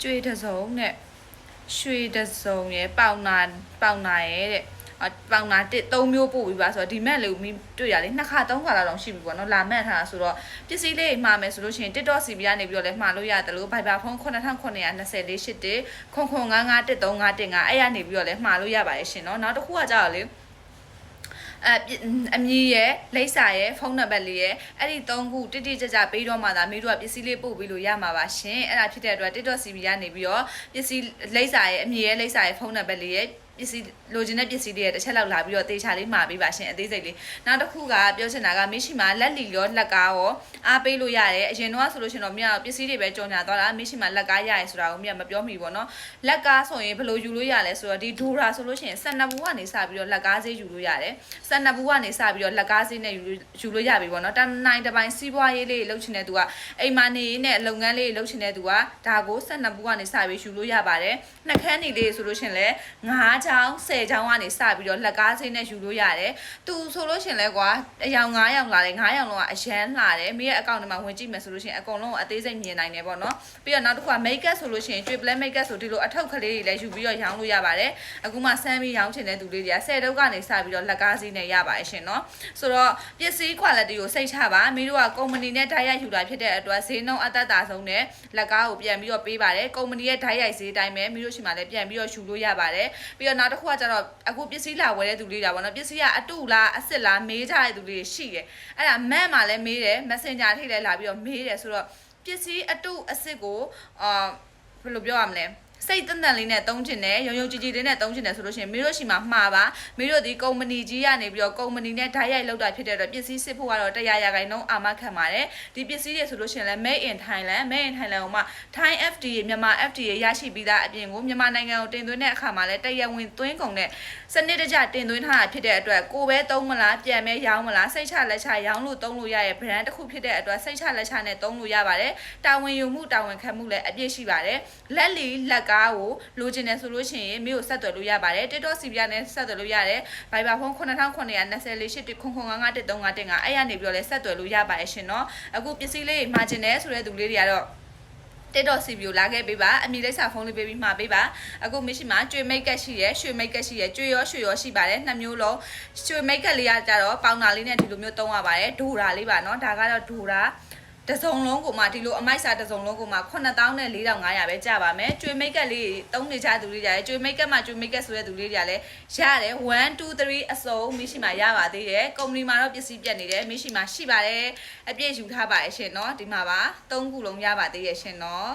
ကျွေးတစ်စုံနဲ့ရွှေတစ်စုံရယ်ပေါင်နာရယ်တဲ့ပေါင်နာ3မျိုးပို့ပြီးပါဆိုတော့ဒီမက်လေးကိုမိတွေ့ရလေ2ခါ3ခါလောက်တောင်ရှိပြီပေါ့နော်လာမက်ထားဆိုတော့ပစ္စည်းလေးမှာမယ်ဆိုလို့ရှိရင် TikTok CB ကနေပြီးတော့လည်းမှာလို့ရတယ်လို့ Viber ဖုန်း9920 489535351အဲ့ရနေပြီးတော့လည်းမှာလို့ရပါတယ်ရှင်နော်နောက်တစ်ခုကကြောက်လေအမည်ရယ်လိပ်စာရယ်ဖုန်းနံပါတ်လေးရယ်အဲ့ဒီ3ခုတိတိကျကျပေးတော့မှသာမိတို့ကပစ္စည်းလေးပို့ပြီးလို့ရမှာပါရှင်အဲ့ဒါဖြစ်တဲ့အတွက် TikTok CB ကနေပြီးတော့ပစ္စည်းလိပ်စာရယ်အမည်ရယ်လိပ်စာရယ်ဖုန်းနံပါတ်လေးရယ်ပစ္စည်းလိုချင်တဲ့ပစ္စည်းတွေတစ်ချက်လောက်လာပြီးတော့တေချာလေးမှာပေးပါရှင်အသေးစိတ်လေးနောက်တစ်ခုကပြောချင်တာကမရှိမှာလက်လီရောလက်ကားရောအားပေးလို့ရတယ်အရင်တော့ဆိုလို့ရှင်တော့မြတ်ပစ္စည်းတွေပဲကြော်ညာသွားတာမရှိမှာလက်ကားရရဆိုတာကိုမြတ်မပြောမိဘူးเนาะလက်ကားဆိုရင်ဘယ်လိုယူလို့ရလဲဆိုတော့ဒီဒိုရာဆိုလို့ရှင်12ဘူးကနေစပြီးတော့လက်ကားဈေးယူလို့ရတယ်12ဘူးကနေစပြီးတော့လက်ကားဈေးနဲ့ယူလို့ရပြီပေါ့เนาะတနိုင်တစ်ပိုင်းစီးပွားရေးလေးလှုပ်ချင်တဲ့သူကအိမ်မနေနဲ့လုပ်ငန်းလေးလှုပ်ချင်တဲ့သူကဒါကို12ဘူးကနေစပြီးယူလို့ရပါတယ်နှက်ခမ်းနေလေးဆိုလို့ရှင်လဲ9ချောင်း10ချောင်းကနေစပြီးတော့လက်ကားစိမ်းနဲ့ယူလို့ရတယ်။သူဆိုလို့ရှင်လဲကွာအယောင်9ယောင်လာတယ်9ယောင်လုံးကအရန်လှတယ်။မိရဲ့အကောင့်ထဲမှာဝင်ကြည့်မယ်ဆိုလို့ရှင်အကုန်လုံးအသေးစိတ်မြင်နိုင်တယ်ပေါ့နော်။ပြီးတော့နောက်တစ်ခုက make up ဆိုလို့ရှင်ကျွေးပလက် make up ဆိုဒီလိုအထောက်ကလေးတွေလည်းယူပြီးတော့ရောင်းလို့ရပါတယ်။အခုမှဆမ်းပြီးရောင်းချင်တဲ့သူလေးတွေက10တုပ်ကနေစပြီးတော့လက်ကားစိမ်းနဲ့ရပါတယ်ရှင်နော်။ဆိုတော့ပစ္စည်း quality ကိုစိတ်ချပါမိတို့ကကုမ္ပဏီနဲ့ဓာတ်ရိုက်ယူတာဖြစ်တဲ့အတွက်ဈေးနှုန်းအသက်သာဆုံးနဲ့လက်ကားကိုပြန်ပြီးတော့ပေးပါတယ်။ကုမ္ပဏီရဲ့ဓာတ်ရိုက်ဈေးအတိုင်းပဲမိတို့ရှိမှလည်းပြန်ပြီးတော့ယူလို့ရပါတယ်။ပြီးတော့နောက်တစ်ခုကကျတော့အခုပစ္စည်းလာဝယ်တဲ့သူလေးတာပေါ့နော်ပစ္စည်းကအတုလားအစ်စ်လားမေးကြတဲ့သူလေးရှိတယ်အဲ့ဒါမက်မှာလည်းမေးတယ် Messenger ထိလည်းလာပြီးတော့မေးတယ်ဆိုတော့ပစ္စည်းအတုအစ်စ်ကိုဘယ်လိုပြောရမလဲစိတ်တန်တန်လေးနဲ့တုံးချင်တယ်ရုံရုံကြည်ကြည်လေးနဲ့တုံးချင်တယ်ဆိုလို့ရှိရင်မင်းတို့ရှိမှာမှားပါမင်းတို့ဒီကုမ္ပဏီကြီးကနေပြီးတော့ကုမ္ပဏီနဲ့ဓာတ်ရိုက်လောက်တာဖြစ်တဲ့အတွက်ပစ္စည်းစစ်ဖို့ကတော့100%အာမခံပါတယ်ဒီပစ္စည်းတွေဆိုလို့ရှိရင်လည်း made in Thailand ကိုမှ Thai FDA မြန်မာ FDA ရရှိပြီးသားအပြင်ကိုမြန်မာနိုင်ငံကိုတင်သွင်းတဲ့အခါမှာလည်းတရားဝင်သွင်းကုန်တဲ့စနစ်တကျတင်သွင်းထားတာဖြစ်တဲ့အတွက်ကိုပဲသုံးမလားပြန်မဲရောင်းမလားစိတ်ချလက်ချရောင်းလို့သုံးလို့ရရဲ့ brand တစ်ခုဖြစ်တဲ့အတွက်စိတ်ချလက်ချနဲ့သုံးလို့ရပါတယ်တာဝန်ယူမှုတာဝန်ခံမှုလည်းအပြည့်ရှိပါတယ်လက်လီလက်ကားကိုလိုချင်တယ်ဆိုလို့ရှိရင်မြို့ကိုဆက်သွယ်လို့ရပါတယ် TikTok CB နဲ့ဆက်သွယ်လို့ရတယ် Viber ဖုန်း992048895353အဲ့ရနေပြီးတော့လည်းဆက်သွယ်လို့ရပါတယ်ရှင်เนาะအခုပစ္စည်းလေးမှာကျင်တယ်ဆိုတဲ့သူလေးတွေကတော့TikTok CB ကိုလာခဲ့ပေးပါအမီလိပ်စာဖုန်းလေးပေးပြီးမှာပေးပါအခုမရှိမှာကျွေမိတ်ကက်ရှိရယ်ရွှေမိတ်ကက်ရှိရယ်ကျွေရောရွှေရောရှိပါတယ်နှစ်မျိုးလုံးရွှေမိတ်ကက်လေးကကြတော့ပေါင်နာလေးနဲ့ဒီလိုမျိုးသုံးရပါတယ်ဒိုရာလေးပါเนาะဒါကတော့ဒိုရာတစုံလုံးကိုမှဒီလိုအမိုက်စာတစုံလုံးကိုမှ94,500ပဲကျပါမယ်ကျွေမိတ်ကက်လေးသုံးနေကြသူလေးတွေကျွေမိတ်ကက်မှာကျွေမိတ်ကက်ဆိုတဲ့သူလေးတွေကလည်းရတယ်1 2 3အစုံမရှိမှာရပါသေးတယ်ကုမ္ပဏီမှာတော့ပစ္စည်းပြတ်နေတယ်မရှိမှာရှိပါတယ်အပြည့်ယူထားပါရဲ့ရှင်เนาะဒီမှာပါ3ခုလုံးရပါသေးရဲ့ရှင်เนาะ